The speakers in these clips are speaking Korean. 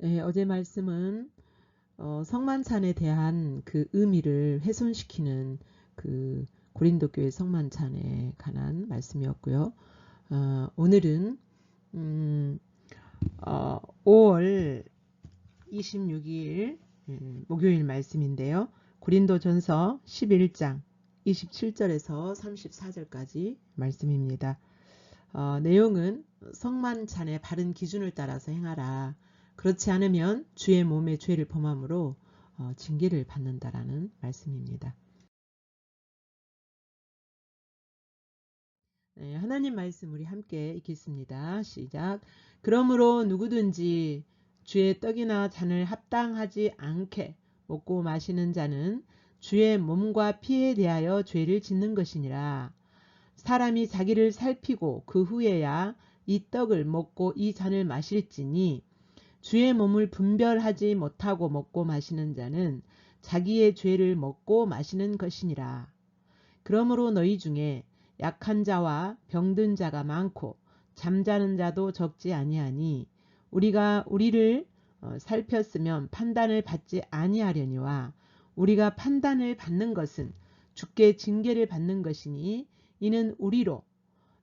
네, 어제 말씀은 성만찬에 대한 그 의미를 훼손시키는 그 고린도 교회 성만찬에 관한 말씀이었고요. 오늘은 5월 26일 목요일 말씀인데요. 고린도전서 11장 27절에서 34절까지 말씀입니다. 내용은 성만찬의 바른 기준을 따라서 행하라. 그렇지 않으면 주의 몸에 죄를 범함으로 징계를 받는다라는 말씀입니다. 네, 하나님 말씀 우리 함께 읽겠습니다. 시작. 그러므로 누구든지 주의 떡이나 잔을 합당하지 않게 먹고 마시는 자는 주의 몸과 피에 대하여 죄를 짓는 것이니라. 사람이 자기를 살피고 그 후에야 이 떡을 먹고 이 잔을 마실지니 주의 몸을 분별하지 못하고 먹고 마시는 자는 자기의 죄를 먹고 마시는 것이니라. 그러므로 너희 중에 약한 자와 병든 자가 많고 잠자는 자도 적지 아니하니 우리가 우리를 살폈으면 판단을 받지 아니하려니와 우리가 판단을 받는 것은 주께 징계를 받는 것이니 이는 우리로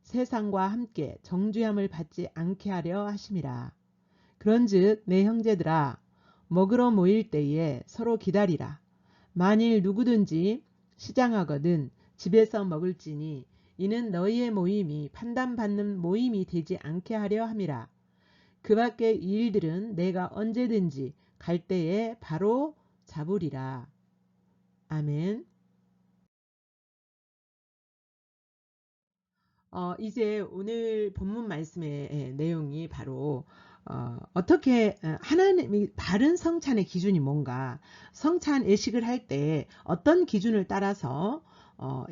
세상과 함께 정죄함을 받지 않게 하려 하심이라. 그런즉 내 형제들아 먹으러 모일 때에 서로 기다리라. 만일 누구든지 시장하거든 집에서 먹을지니 이는 너희의 모임이 판단받는 모임이 되지 않게 하려 함이라. 그 밖의 일들은 내가 언제든지 갈 때에 바로 잡으리라. 아멘. 이제 오늘 본문 말씀의 내용이 바로 어떻게 하나님이 바른 성찬의 기준이 뭔가, 성찬 예식을 할 때 어떤 기준을 따라서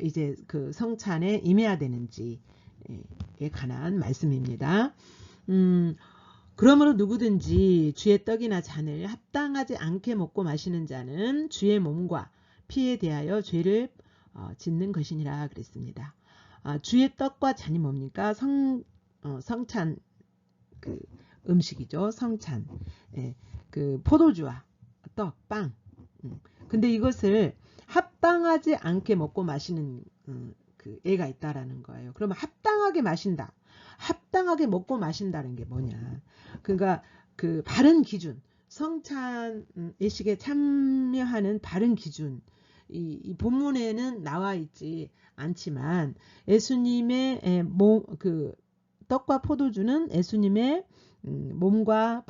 이제 그 성찬에 임해야 되는지에 관한 말씀입니다. 음, 그러므로 누구든지 주의 떡이나 잔을 합당하지 않게 먹고 마시는 자는 주의 몸과 피에 대하여 죄를 짓는 것이니라 그랬습니다. 주의 떡과 잔이 뭡니까? 성찬 그 음식이죠. 성찬. 예, 그 포도주와 떡, 빵. 근데 이것을 합당하지 않게 먹고 마시는 그 애가 있다라는 거예요. 그러면 합당하게 마신다. 합당하게 먹고 마신다는 게 뭐냐? 그러니까 그 바른 기준, 성찬 예식에 참여하는 바른 기준. 이 본문에는 나와 있지 않지만 예수님의 그 떡과 포도주는 예수님의 몸과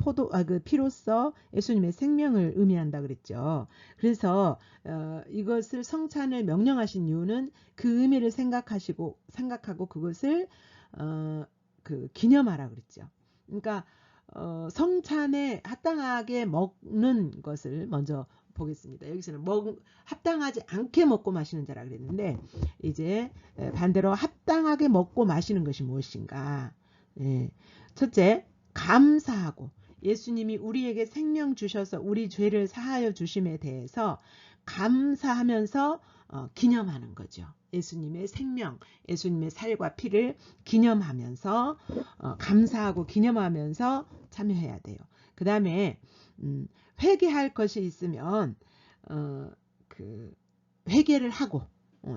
그 피로써 예수님의 생명을 의미한다 그랬죠. 그래서 이것을 성찬을 명령하신 이유는 그 의미를 생각하고 그것을 그 기념하라 그랬죠. 그러니까 성찬에 합당하게 먹는 것을 먼저 보겠습니다. 여기서는 합당하지 않게 먹고 마시는 자라 그랬는데 이제 반대로 합당하게 먹고 마시는 것이 무엇인가? 예. 첫째, 감사하고 예수님이 우리에게 생명 주셔서 우리 죄를 사하여 주심에 대해서 감사하면서 기념하는 거죠. 예수님의 생명, 예수님의 살과 피를 기념하면서 감사하고 기념하면서 참여해야 돼요. 그 다음에 회개할 것이 있으면 그 회개를 하고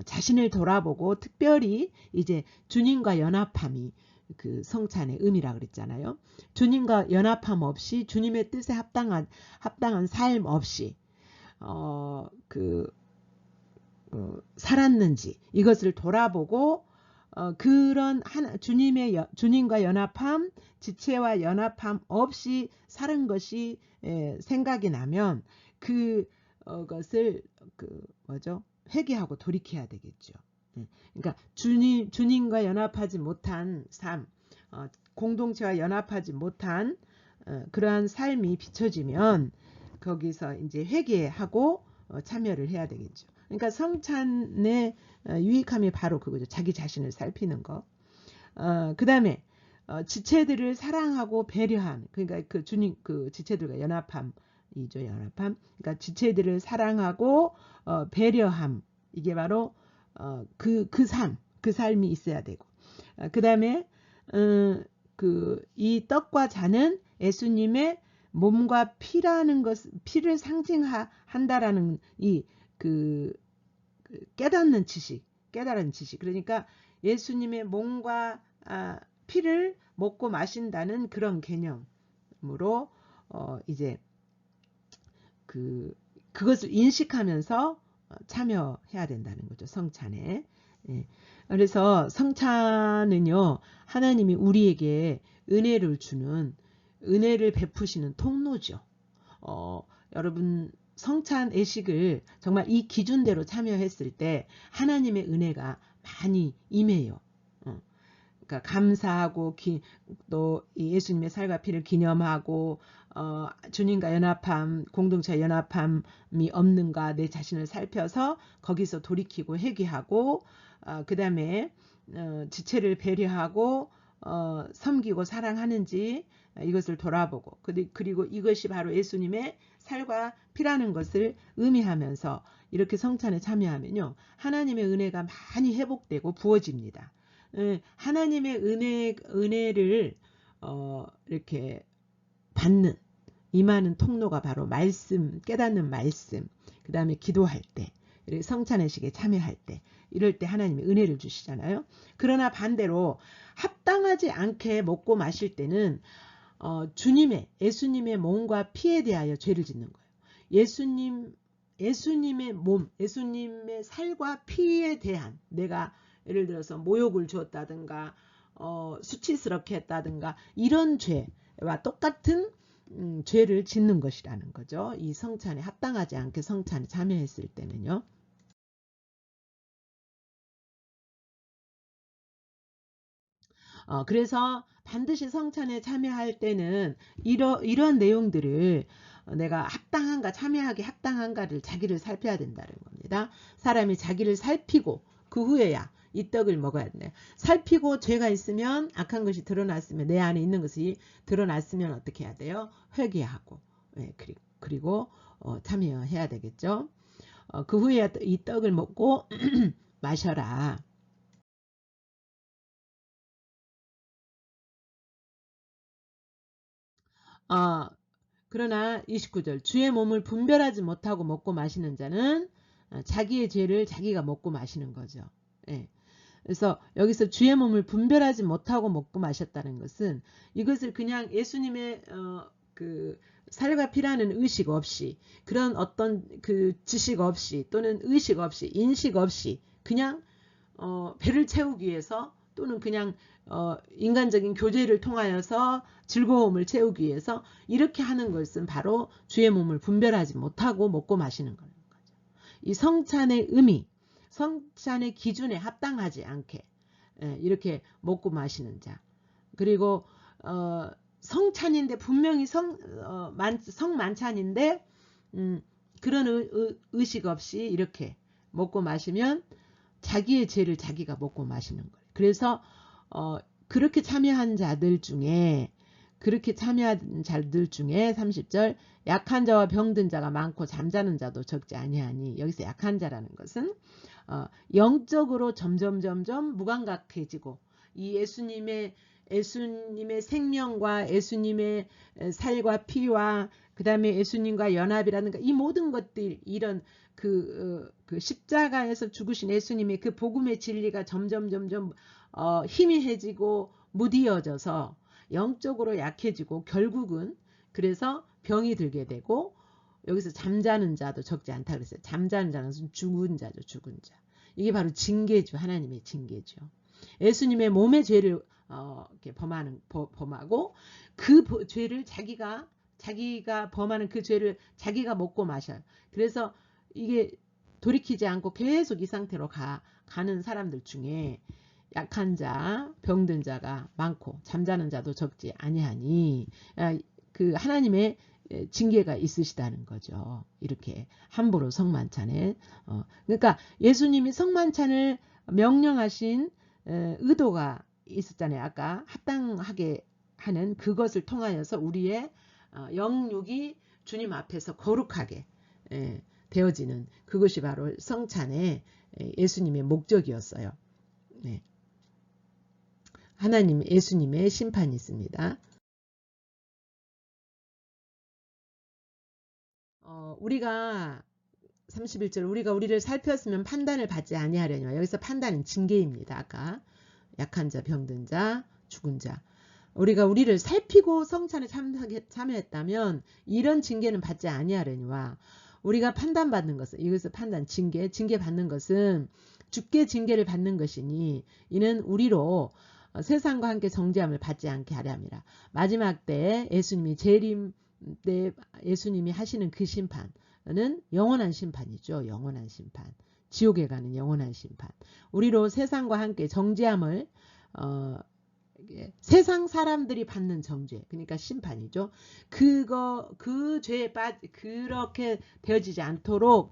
자신을 돌아보고 특별히 이제 주님과 연합함이 그 성찬의 의미라 그랬잖아요. 주님과 연합함 없이 주님의 뜻에 합당한 삶 없이 살았는지 이것을 돌아보고 그런 주님과 연합함, 지체와 연합함 없이 사는 것이 생각이 나면 그것을 회개하고 돌이켜야 되겠죠. 그러니까 주님과 연합하지 못한 삶, 공동체와 연합하지 못한 그러한 삶이 비춰지면 거기서 이제 회개하고 참여를 해야 되겠죠. 그러니까 성찬의 유익함이 바로 그거죠. 자기 자신을 살피는 거. 그 다음에 지체들을 사랑하고 배려한, 그러니까 그 주님 그 지체들과 연합함이죠. 연합함. 그러니까 지체들을 사랑하고 배려함. 이게 바로 그 삶이 있어야 되고. 그 다음에 이 떡과 잔은 예수님의 몸과 피라는 것, 피를 상징한다라는 그 깨닫는 지식, 깨달은 지식. 그러니까 예수님의 몸과 피를 먹고 마신다는 그런 개념으로 이제 그것을 인식하면서 참여해야 된다는 거죠. 성찬에. 예. 그래서 성찬은요, 하나님이 우리에게 은혜를 주는, 은혜를 베푸시는 통로죠. 여러분, 성찬 예식을 정말 이 기준대로 참여했을 때 하나님의 은혜가 많이 임해요. 그러니까 감사하고 또 예수님의 살과 피를 기념하고 주님과 연합함, 공동체 연합함이 없는가 내 자신을 살펴서 거기서 돌이키고 회개하고 그 다음에 지체를 배려하고 섬기고 사랑하는지 이것을 돌아보고 그리고 이것이 바로 예수님의 살과 피라는 것을 의미하면서 이렇게 성찬에 참여하면요, 하나님의 은혜가 많이 회복되고 부어집니다. 하나님의 은혜를 이렇게 받는 임하는 통로가 바로 말씀, 깨닫는 말씀, 그 다음에 기도할 때, 성찬의식에 참여할 때, 이럴 때 하나님이 은혜를 주시잖아요. 그러나 반대로 합당하지 않게 먹고 마실 때는 예수님의 몸과 피에 대하여 죄를 짓는 거예요. 예수님의 몸, 예수님의 살과 피에 대한 내가 예를 들어서 모욕을 주었다든가 수치스럽게 했다든가 이런 죄와 똑같은 죄를 짓는 것이라는 거죠. 이 성찬에 합당하지 않게 성찬에 참여했을 때는요. 그래서 반드시 성찬에 참여할 때는 이런 내용들을 내가 합당한가, 참여하기 합당한가를 자기를 살펴야 된다는 겁니다. 사람이 자기를 살피고 그 후에야 이 떡을 먹어야 돼요. 살피고 죄가 있으면, 악한 것이 드러났으면, 내 안에 있는 것이 드러났으면 어떻게 해야 돼요? 회개하고, 네, 그리고 참여해야 되겠죠. 그 후에 이 떡을 먹고 마셔라. 그러나 29절 주의 몸을 분별하지 못하고 먹고 마시는 자는 자기의 죄를 자기가 먹고 마시는 거죠. 예. 그래서 여기서 주의 몸을 분별하지 못하고 먹고 마셨다는 것은 이것을 그냥 예수님의 그 살과 피라는 의식 없이, 그런 어떤 그 지식 없이 또는 의식 없이 인식 없이 그냥 배를 채우기 위해서 또는 그냥 인간적인 교제를 통하여서 즐거움을 채우기 위해서 이렇게 하는 것은 바로 주의 몸을 분별하지 못하고 먹고 마시는 거죠. 이 성찬의 의미, 성찬의 기준에 합당하지 않게 이렇게 먹고 마시는 자. 그리고 성찬인데 분명히 성만찬인데 그런 의식 없이 이렇게 먹고 마시면 자기의 죄를 자기가 먹고 마시는 거예요. 그래서 그렇게 참여한 자들 중에 30절 약한 자와 병든 자가 많고 잠자는 자도 적지 아니하니, 여기서 약한 자라는 것은 영적으로 점점 무감각해지고 이 예수님의 생명과 예수님의 살과 피와 그 다음에 예수님과 연합이라든가 이 모든 것들, 이런 그 십자가에서 죽으신 예수님의 그 복음의 진리가 점점 희미해지고 무디어져서 영적으로 약해지고 결국은 그래서 병이 들게 되고, 여기서 잠자는 자도 적지 않다 그랬어요. 잠자는 자는 죽은 자죠. 죽은 자. 이게 바로 징계죠. 하나님의 징계죠. 예수님의 몸의 죄를 이렇게 범하고 그 죄를 자기가 범하는 그 죄를 자기가 먹고 마셔요. 그래서 이게 돌이키지 않고 계속 이 상태로 가는 사람들 중에 약한 자, 병든 자가 많고 잠자는 자도 적지 아니하니 그 하나님의 징계가 있으시다는 거죠. 이렇게 함부로 성만찬에 그러니까 예수님이 성만찬을 명령하신 의도가 있었잖아요. 아까 합당하게 하는 그것을 통하여서 우리의 영육이 주님 앞에서 거룩하게 되어지는 그것이 바로 성찬의 예수님의 목적이었어요. 네. 예수님의 심판이 있습니다. 우리가 31절 우리가 우리를 살폈으면 판단을 받지 아니하려니와 여기서 판단은 징계입니다. 아까 약한 자, 병든 자, 죽은 자. 우리가 우리를 살피고 성찬에 참여했다면 이런 징계는 받지 아니하려니와 우리가 판단받는 것은 이것을 판단, 징계 받는 것은 주께 징계를 받는 것이니 이는 우리로 세상과 함께 정죄함을 받지 않게 하려 함이라. 마지막 때 예수님이 재림 때 예수님이 하시는 그 심판은 영원한 심판이죠. 영원한 심판. 지옥에 가는 영원한 심판. 우리로 세상과 함께 정죄함을 세상 사람들이 받는 정죄, 그러니까 심판이죠. 그 죄에 그렇게 되어지지 않도록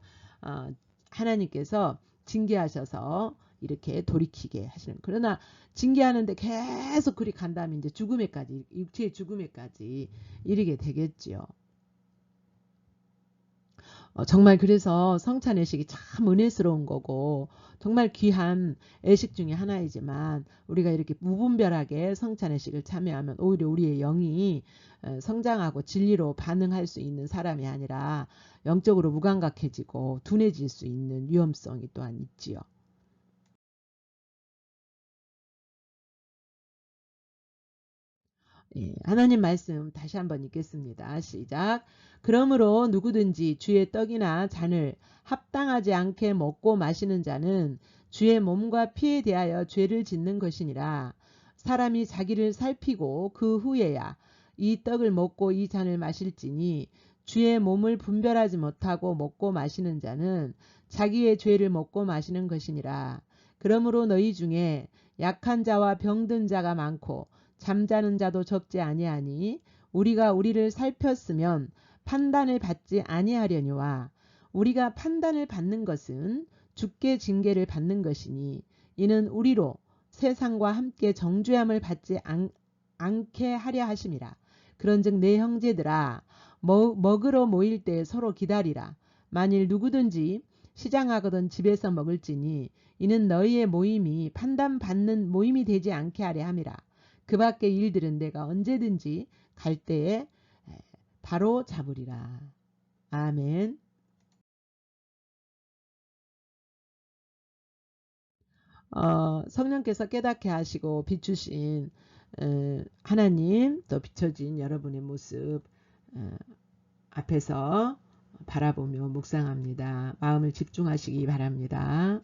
하나님께서 징계하셔서 이렇게 돌이키게 하시는. 그러나 징계하는데 계속 그리 간다면 이제 죽음에까지, 육체의 죽음에까지 이르게 되겠지요. 정말 그래서 성찬 예식이 참 은혜스러운 거고 정말 귀한 예식 중에 하나이지만 우리가 이렇게 무분별하게 성찬 예식을 참여하면 오히려 우리의 영이 성장하고 진리로 반응할 수 있는 사람이 아니라 영적으로 무감각해지고 둔해질 수 있는 위험성이 또한 있지요. 예, 하나님 말씀 다시 한번 읽겠습니다. 시작. 그러므로 누구든지 주의 떡이나 잔을 합당하지 않게 먹고 마시는 자는 주의 몸과 피에 대하여 죄를 짓는 것이니라. 사람이 자기를 살피고 그 후에야 이 떡을 먹고 이 잔을 마실지니 주의 몸을 분별하지 못하고 먹고 마시는 자는 자기의 죄를 먹고 마시는 것이니라. 그러므로 너희 중에 약한 자와 병든 자가 많고 잠자는 자도 적지 아니하니 우리가 우리를 살폈으면 판단을 받지 아니하려니와 우리가 판단을 받는 것은 주께 징계를 받는 것이니 이는 우리로 세상과 함께 정죄함을 받지 않게 하려 하심이라. 그런즉 내 형제들아 먹으러 모일 때 서로 기다리라. 만일 누구든지 시장하거든 집에서 먹을지니 이는 너희의 모임이 판단받는 모임이 되지 않게 하려 함이라. 그 밖의 일들은 내가 언제든지 갈 때에 바로 잡으리라. 아멘. 성령께서 깨닫게 하시고 비추신 하나님 또 비춰진 여러분의 모습 앞에서 바라보며 묵상합니다. 마음을 집중하시기 바랍니다.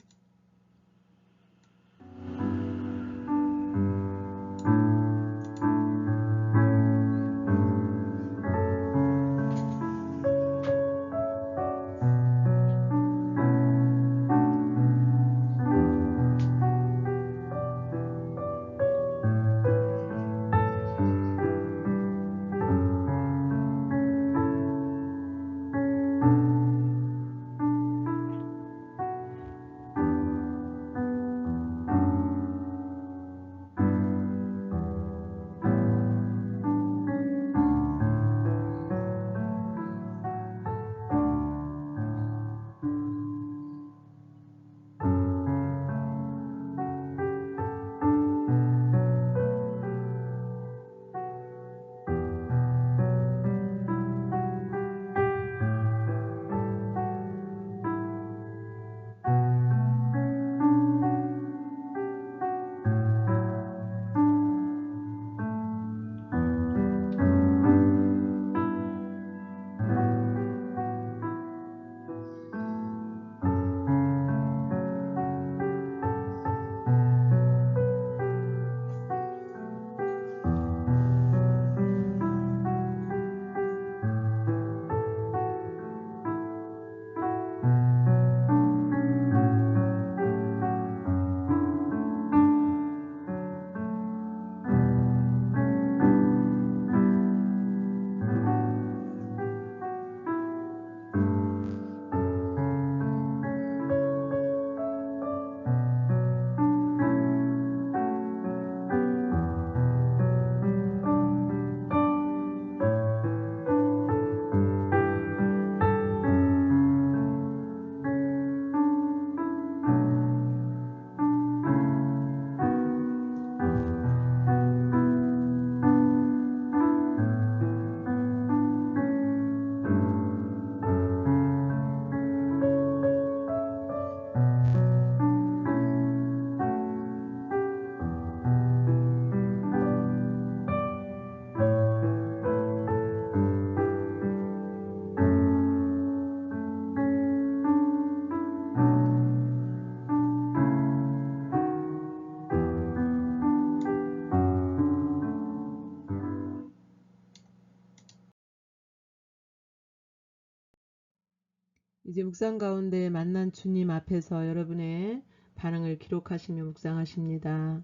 이제 묵상 가운데 만난 주님 앞에서 여러분의 반응을 기록하시며 묵상하십니다.